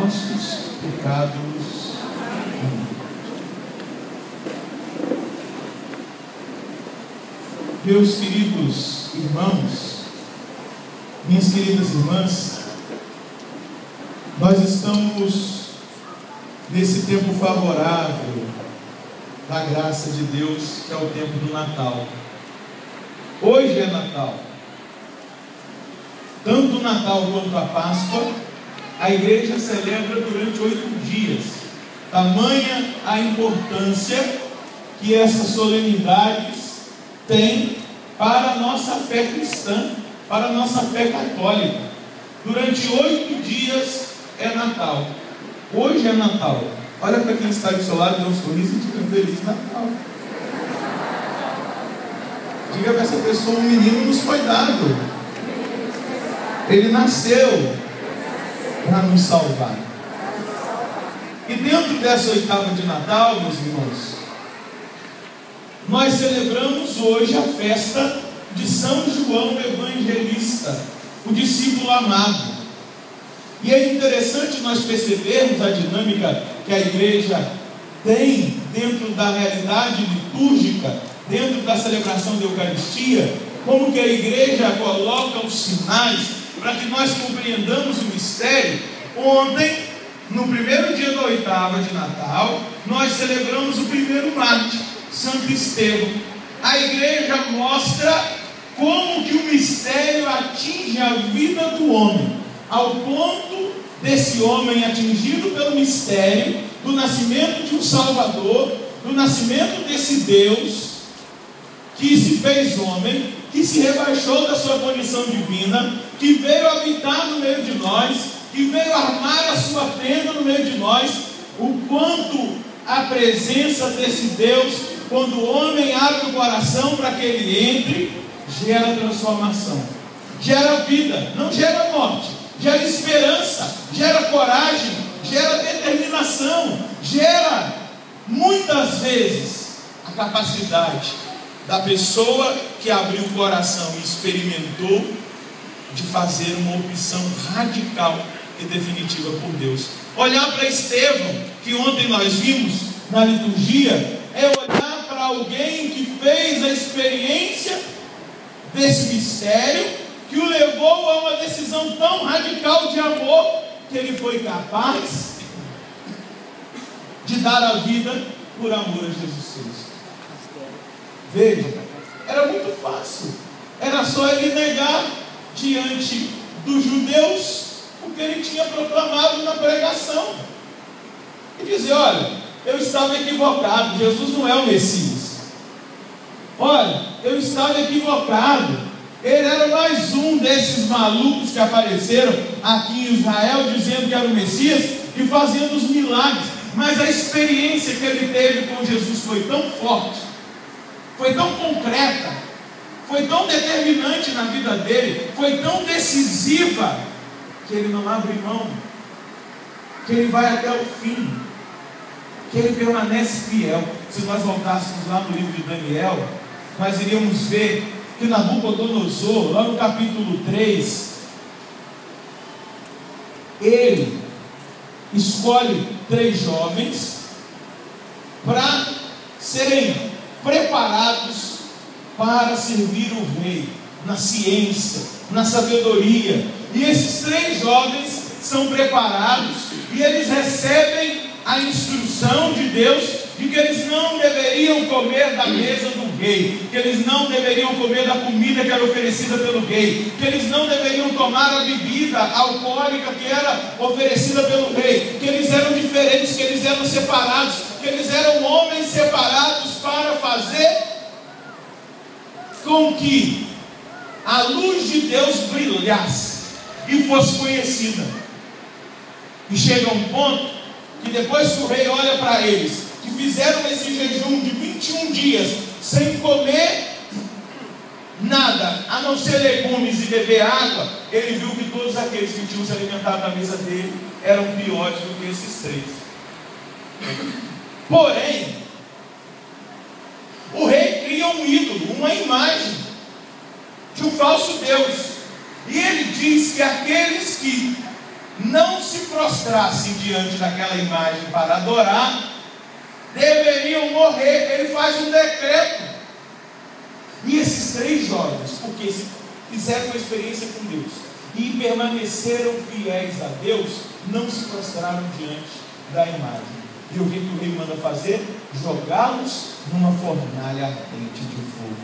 nossos pecados. Meus queridos irmãos, minhas queridas irmãs, nós estamos nesse tempo favorável da graça de Deus, que é o tempo do Natal. Hoje é Natal. Tanto o Natal quanto a Páscoa, a igreja celebra durante 8 dias. Tamanha a importância que essas solenidades têm para a nossa fé cristã, para a nossa fé católica. Durante 8 dias é Natal. Hoje é Natal. Olha para quem está do seu lado, dê um sorriso e diga Feliz Natal. Diga para essa pessoa: um menino nos foi dado. Ele nasceu para nos salvar. E dentro dessa oitava de Natal, meus irmãos, nós celebramos hoje a festa de São João Evangelista, o discípulo amado. E é interessante nós percebermos a dinâmica que a igreja tem dentro da realidade litúrgica, dentro da celebração da Eucaristia, como que a igreja coloca os sinais para que nós compreendamos o mistério. Ontem, no primeiro dia da oitava de Natal, nós celebramos o primeiro mártir, Santo Estevão. A igreja mostra como que o mistério atinge a vida do homem, ao ponto desse homem atingido pelo mistério do nascimento de um Salvador, do nascimento desse Deus que se fez homem, que se rebaixou da sua condição divina, que veio habitar no meio de nós, que veio armar a sua tenda no meio de nós. O quanto a presença desse Deus, quando o homem abre o coração para que ele entre, gera transformação, gera vida, não gera morte, gera esperança, gera coragem, gera determinação, gera muitas vezes a capacidade da pessoa que abriu o coração e experimentou de fazer uma opção radical e definitiva por Deus. Olhar para Estevão, que ontem nós vimos na liturgia, é olhar para alguém que fez a experiência desse mistério, que o levou a uma decisão tão radical de amor, que ele foi capaz de dar a vida por amor a Jesus Cristo. Veja, era muito fácil, era só ele negar diante dos judeus o que ele tinha proclamado na pregação e dizer: olha, eu estava equivocado, Jesus não é o Messias. Olha, eu estava equivocado, ele era mais um desses malucos que apareceram aqui em Israel dizendo que era o Messias e fazendo os milagres. Mas a experiência que ele teve com Jesus foi tão forte, foi tão concreta, foi tão determinante na vida dele, foi tão decisiva, que ele não abre mão, que ele vai até o fim, que ele permanece fiel. Se nós voltássemos lá no livro de Daniel, nós iríamos ver que Nabucodonosor, lá no capítulo 3, ele escolhe 3 jovens para serem preparados para servir o rei na ciência, na sabedoria. E esses 3 jovens são preparados e eles recebem a instrução de Deus de que eles não deveriam comer da mesa do rei, que eles não deveriam comer da comida que era oferecida pelo rei, que eles não deveriam tomar a bebida alcoólica que era oferecida pelo rei, que eles eram diferentes, que eles eram separados, que eles eram homens separados para fazer com que a luz de Deus brilhasse e fosse conhecida. E chega um ponto que depois que o rei olha para eles, que fizeram esse jejum de 21 dias sem comer nada, a não ser legumes e beber água, ele viu que todos aqueles que tinham se alimentado na mesa dele eram piores do que esses 3. Porém, o rei cria um ídolo, uma imagem de um falso Deus, e ele diz que aqueles que não se prostrassem diante daquela imagem para adorar, deveriam morrer. Ele faz um decreto. E esses 3 jovens, porque fizeram uma experiência com Deus e permaneceram fiéis a Deus, não se prostraram diante da imagem. E o que o rei manda fazer? Jogá-los numa fornalha ardente de fogo.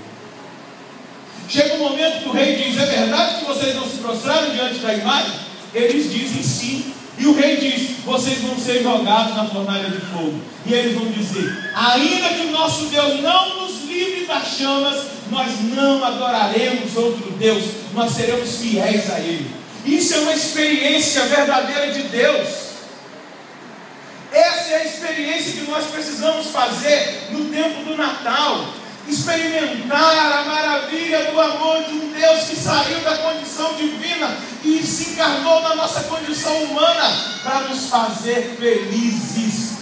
Chega um momento que o rei diz: é verdade que vocês não se prostraram diante da imagem? Eles dizem sim. E o rei diz: vocês vão ser jogados na fornalha de fogo. E eles vão dizer: ainda que o nosso Deus não nos livre das chamas, nós não adoraremos outro Deus, nós seremos fiéis a Ele. Isso é uma experiência verdadeira de Deus. Essa é a experiência que nós precisamos fazer no tempo do Natal. Experimentar a maravilha do amor de um Deus que saiu da condição divina e se encarnou na nossa condição humana para nos fazer felizes,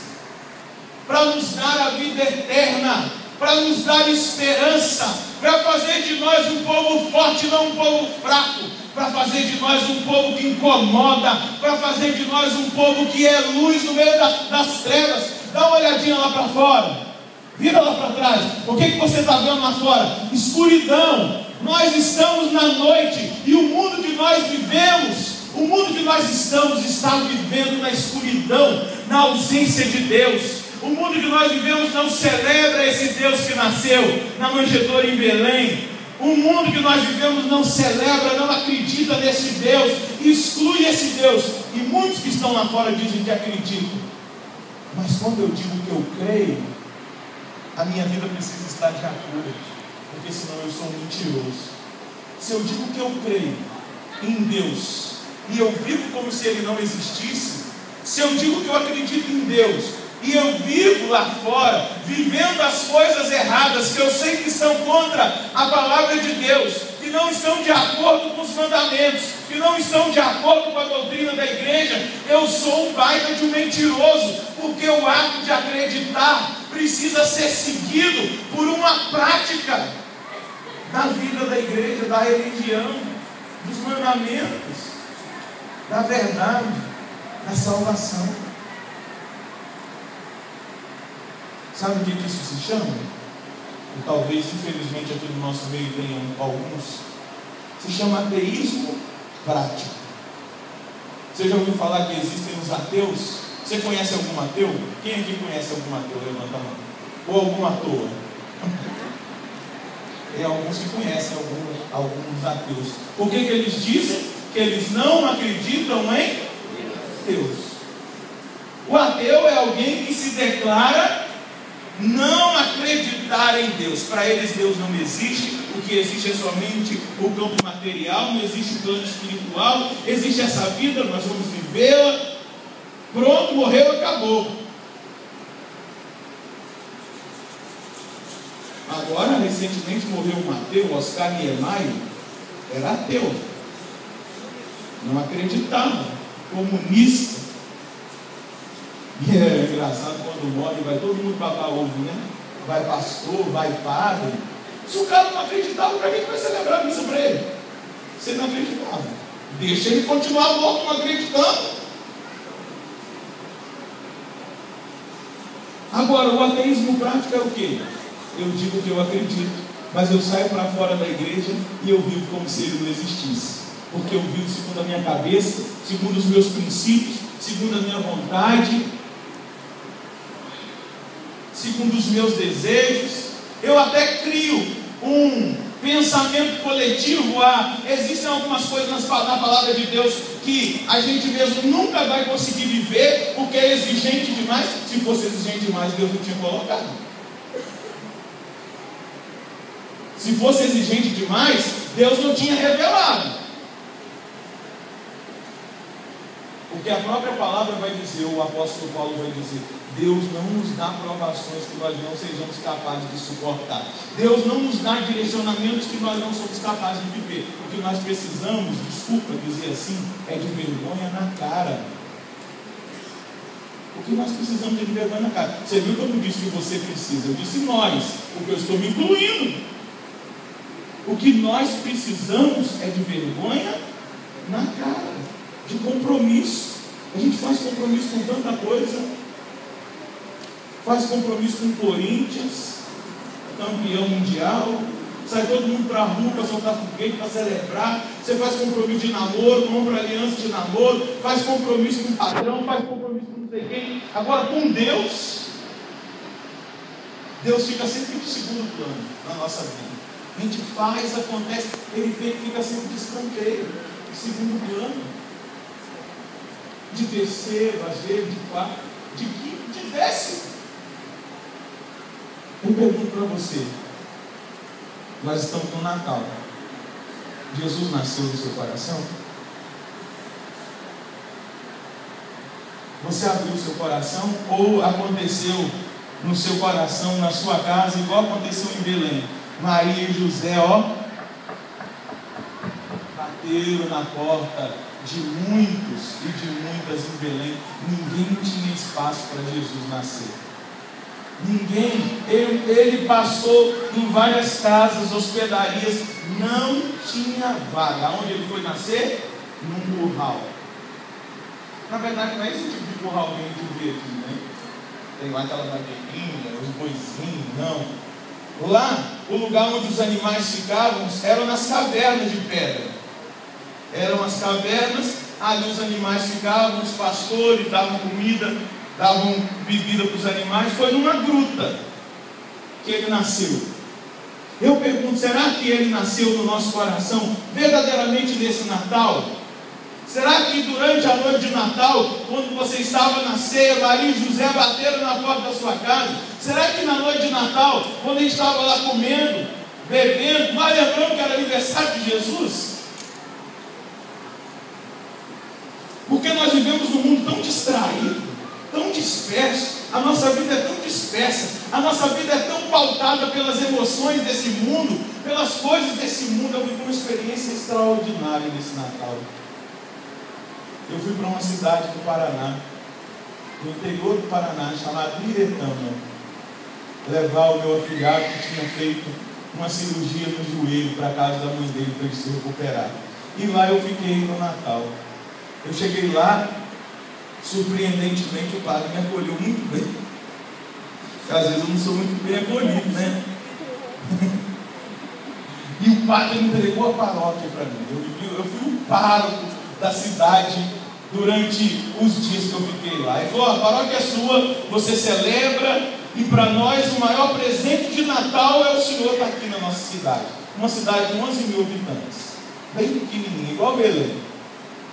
para nos dar a vida eterna, para nos dar esperança, para fazer de nós um povo forte, não um povo fraco, para fazer de nós um povo que incomoda, para fazer de nós um povo que é luz no meio das trevas. Dá uma olhadinha lá para fora. Vira lá para trás. O que você está vendo lá fora? Escuridão. Nós estamos na noite. E o mundo que nós vivemos, o mundo que nós estamos, está vivendo na escuridão, na ausência de Deus. O mundo que nós vivemos não celebra esse Deus que nasceu na manjedoura em Belém. O mundo que nós vivemos não celebra, não acredita nesse Deus, exclui esse Deus. E muitos que estão lá fora dizem que acreditam. Mas quando eu digo que eu creio, a minha vida precisa estar de acordo, porque senão eu sou um mentiroso. Se eu digo que eu creio em Deus e eu vivo como se Ele não existisse, se eu digo que eu acredito em Deus e eu vivo lá fora, vivendo as coisas erradas que eu sei que são contra a palavra de Deus, que não estão de acordo com os mandamentos, que não estão de acordo com a doutrina da igreja, eu sou um baita de um mentiroso, porque o ato de acreditar precisa ser seguido por uma prática da vida da igreja, da religião, dos mandamentos, da verdade, da salvação. Sabe o que isso se chama? E talvez, infelizmente, aqui no nosso meio tenham alguns. Se chama ateísmo prático. Você já ouviu falar que existem os ateus? Você conhece algum ateu? Quem aqui conhece algum ateu? Levanta a mão. Ou algum ator? Tem alguns que conhecem alguns ateus. Por que eles dizem? Que eles não acreditam em Deus. O ateu é alguém que se declara não acreditar em Deus. Para eles Deus não existe. O que existe é somente o campo material. Não existe o plano espiritual. Existe essa vida, nós vamos vivê-la. Pronto, morreu, acabou. Agora, recentemente morreu um ateu, Oscar Niemeyer. Era ateu, não acreditava, comunista. E é engraçado, quando morre, vai todo mundo babar ovo, né? Vai pastor, vai padre. Se o cara não acreditava, para que vai celebrar a missa para ele? Você não acreditava, deixa ele continuar morto, não acreditando. Agora, o ateísmo prático é o quê? Eu digo que eu acredito, mas eu saio para fora da igreja e eu vivo como se ele não existisse. Porque eu vivo segundo a minha cabeça, segundo os meus princípios, segundo a minha vontade, segundo os meus desejos. Eu até crio um pensamento coletivo. Existem algumas coisas na palavra de Deus que a gente mesmo nunca vai conseguir viver, porque é exigente demais. Se fosse exigente demais, Deus não tinha colocado. Se fosse exigente demais, Deus não tinha revelado. Porque a própria palavra vai dizer, o apóstolo Paulo vai dizer, Deus não nos dá provações que nós não sejamos capazes de suportar. Deus não nos dá direcionamentos que nós não somos capazes de viver. O que nós precisamos, desculpa dizer assim, é de vergonha na cara. O que nós precisamos é de vergonha na cara. Você viu que eu não disse que você precisa, eu disse nós, porque eu estou me incluindo. O que nós precisamos é de vergonha na cara. de compromisso. A gente faz compromisso com tanta coisa. Faz compromisso com o Corinthians, campeão mundial. Sai todo mundo para a rua para soltar foguete, para celebrar. Você faz compromisso de namoro, compra aliança de namoro, faz compromisso com o padrão, faz compromisso com não sei quem. Agora com Deus, Deus fica sempre de segundo plano na nossa vida. A gente faz, acontece, Ele fica sempre de escanteio, de segundo plano, de terceiro, às vezes, de quarto, de quinto, de décimo. Eu pergunto para você, nós estamos no Natal. Jesus nasceu no seu coração? Você abriu o seu coração ou aconteceu no seu coração, na sua casa, igual aconteceu em Belém? Maria e José, bateram na porta de muitos e de muitas em Belém. Ninguém tinha espaço para Jesus nascer. Ninguém. Ele passou em várias casas, hospedarias, não tinha vaga. Onde ele foi nascer? Num curral. Na verdade não é esse tipo de curral que a gente vê aqui, né? Tem lá aquela vaqueirinha, os boizinhos, não. Lá, o lugar onde os animais ficavam eram nas cavernas de pedra. Eram as cavernas, ali os animais ficavam, os pastores davam comida, davam bebida para os animais. Foi numa gruta que ele nasceu. Eu pergunto, será que ele nasceu no nosso coração verdadeiramente nesse Natal? Será que durante a noite de Natal, quando você estava na ceia, Maria e José bateram na porta da sua casa? Será que na noite de Natal, quando a gente estava lá comendo, bebendo, mas lembrando que era aniversário de Jesus? Porque nós vivemos num mundo tão distraído, tão disperso, a nossa vida é tão dispersa, a nossa vida é tão pautada pelas emoções desse mundo, pelas coisas desse mundo. Eu vivi uma experiência extraordinária nesse Natal. Eu fui para uma cidade do Paraná, no interior do Paraná, chamada Iretama, levar o meu afilhado que tinha feito uma cirurgia no joelho para a casa da mãe dele para ele se recuperar. E lá eu fiquei no Natal. Eu cheguei lá, surpreendentemente o padre me acolheu muito bem. Porque às vezes eu não sou muito bem acolhido, né? E o padre entregou a paróquia para mim. Eu fui o pároco da cidade durante os dias que eu fiquei lá. Ele falou: a paróquia é sua, você celebra, e para nós o maior presente de Natal é o Senhor estar aqui na nossa cidade. Uma cidade de 11 mil habitantes, bem pequenininha, igual Belém.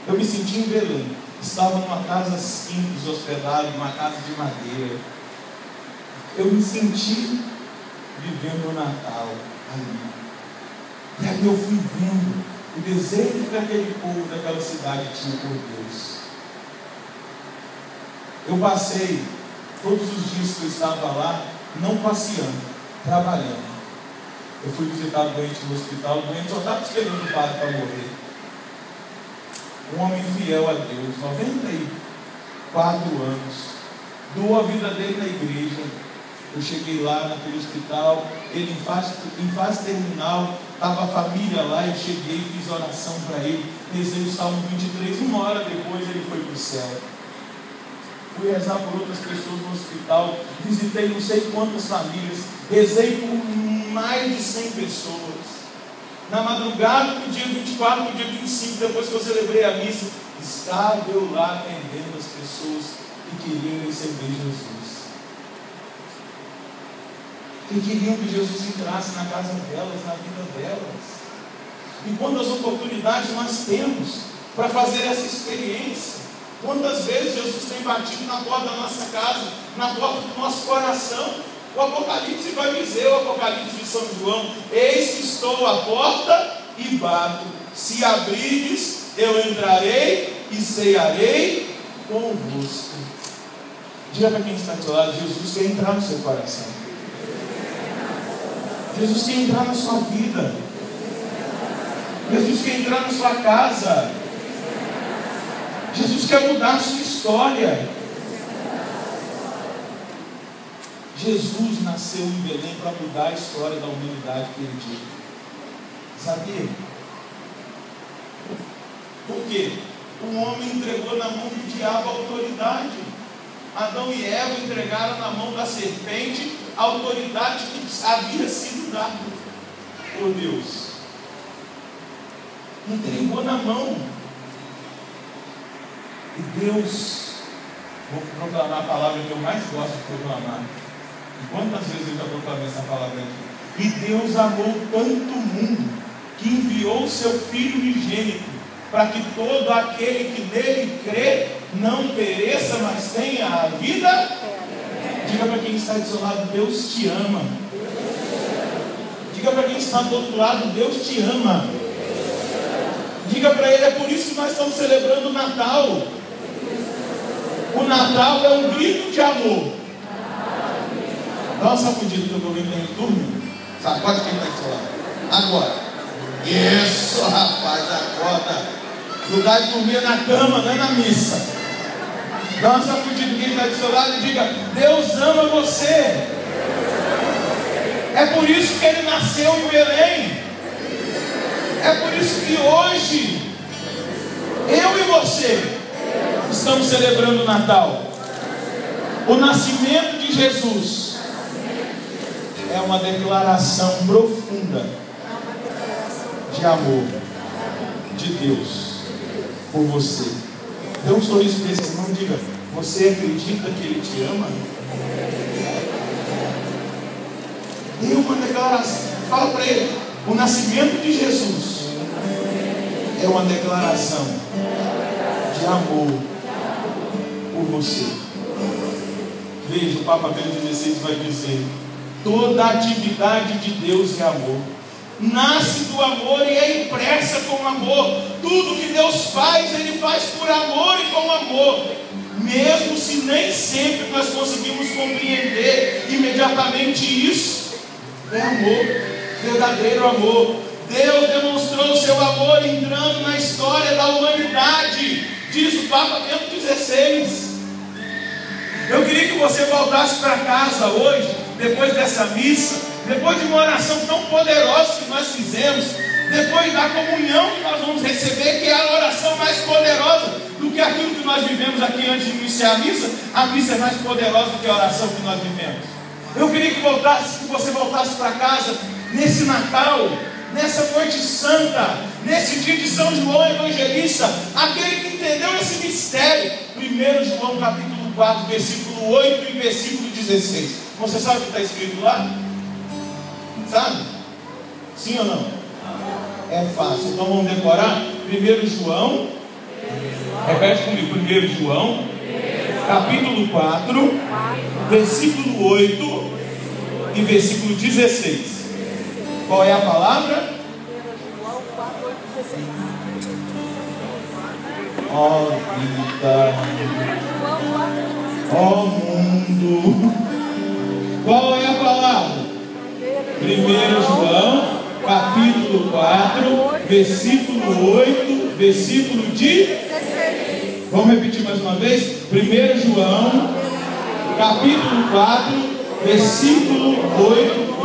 Eu me senti em Belém. Estava numa casa simples, hospedado, numa casa de madeira. Eu me senti vivendo o Natal ali. E aí eu fui vendo o desejo que aquele povo daquela cidade tinha por Deus. Eu passei todos os dias que eu estava lá, não passeando, trabalhando. Eu fui visitar o doente no hospital, o doente só estava esperando o padre para morrer. Um homem fiel a Deus, 94 anos, doou a vida dele na igreja. Eu cheguei lá naquele hospital, ele em fase terminal, estava a família lá, eu cheguei, fiz oração para ele, rezei o Salmo 23, uma hora depois ele foi para o céu. Fui rezar por outras pessoas no hospital, visitei não sei quantas famílias, rezei por mais de 100 pessoas. Na madrugada do dia 24, do dia 25, depois que eu celebrei a missa, estava eu lá atendendo as pessoas que queriam receber Jesus. Que queriam que Jesus entrasse na casa delas, na vida delas. E quantas oportunidades nós temos para fazer essa experiência? Quantas vezes Jesus tem batido na porta da nossa casa, na porta do nosso coração? O Apocalipse vai dizer, o Apocalipse de São João: eis que estou à porta e bato. Se abrides, eu entrarei e cearei convosco. Diga para quem está do seu lado: Jesus quer entrar no seu coração. Jesus quer entrar na sua vida. Jesus quer entrar na sua casa. Jesus quer mudar a sua história. Jesus nasceu em Belém para mudar a história da humanidade perdida. Sabia? Por quê? O homem entregou na mão do diabo a autoridade. Adão e Eva entregaram na mão da serpente a autoridade que havia sido dada por Deus. Entregou na mão. E Deus, vou proclamar a palavra que eu mais gosto de proclamar. E quantas vezes eu já proclamei essa palavra aqui? E Deus amou tanto o mundo que enviou o seu Filho unigênito, para que todo aquele que nele crê não pereça, mas tenha a vida. Diga para quem está do seu lado: Deus te ama. Diga para quem está do outro lado: Deus te ama. Diga para ele: é por isso que nós estamos celebrando o Natal. O Natal é um grito de amor. Dá uma sacudida que eu estou vendo aí, turma. Sacode quem está do seu lado. Agora. Isso, rapaz, acorda. Lugar de dormir na cama, não é na missa. Dá uma sacudida quem está do seu lado e diga: Deus ama você. É por isso que ele nasceu em Belém. É por isso que hoje eu e você estamos celebrando o Natal. O nascimento de Jesus é uma declaração profunda de amor de Deus por você. Dê um sorriso para esse irmão e diga: você acredita que Ele te ama? Dê uma declaração. Fala para ele: o nascimento de Jesus é uma declaração de amor por você. Veja, o Papa Bento XVI vai dizer: toda atividade de Deus é amor. Nasce do amor e é impressa com amor. Tudo que Deus faz, Ele faz por amor e com amor. Mesmo se nem sempre nós conseguimos compreender imediatamente isso, é amor, verdadeiro amor. Deus demonstrou o seu amor entrando na história da humanidade, diz o Papa Bento XVI. Eu queria que você voltasse para casa hoje, depois dessa missa, depois de uma oração tão poderosa que nós fizemos, depois da comunhão que nós vamos receber, que é a oração mais poderosa do que aquilo que nós vivemos aqui antes de iniciar a missa é mais poderosa do que a oração que nós vivemos. Eu queria que você voltasse para casa nesse Natal, nessa noite santa, nesse dia de São João Evangelista, aquele que entendeu esse mistério. 1 João capítulo 4, versículo 8 e versículo 16. Você sabe o que está escrito lá? Sabe? Sim ou não? É fácil. Então vamos decorar. 1 João, repete comigo. 1 João, capítulo 4, versículo 8 e versículo 16. Qual é a palavra? Ó vida, ó mundo. Qual é a palavra? 1 João, capítulo 4, versículo 8, versículo de... Vamos repetir mais uma vez? 1 João, capítulo 4, versículo 8.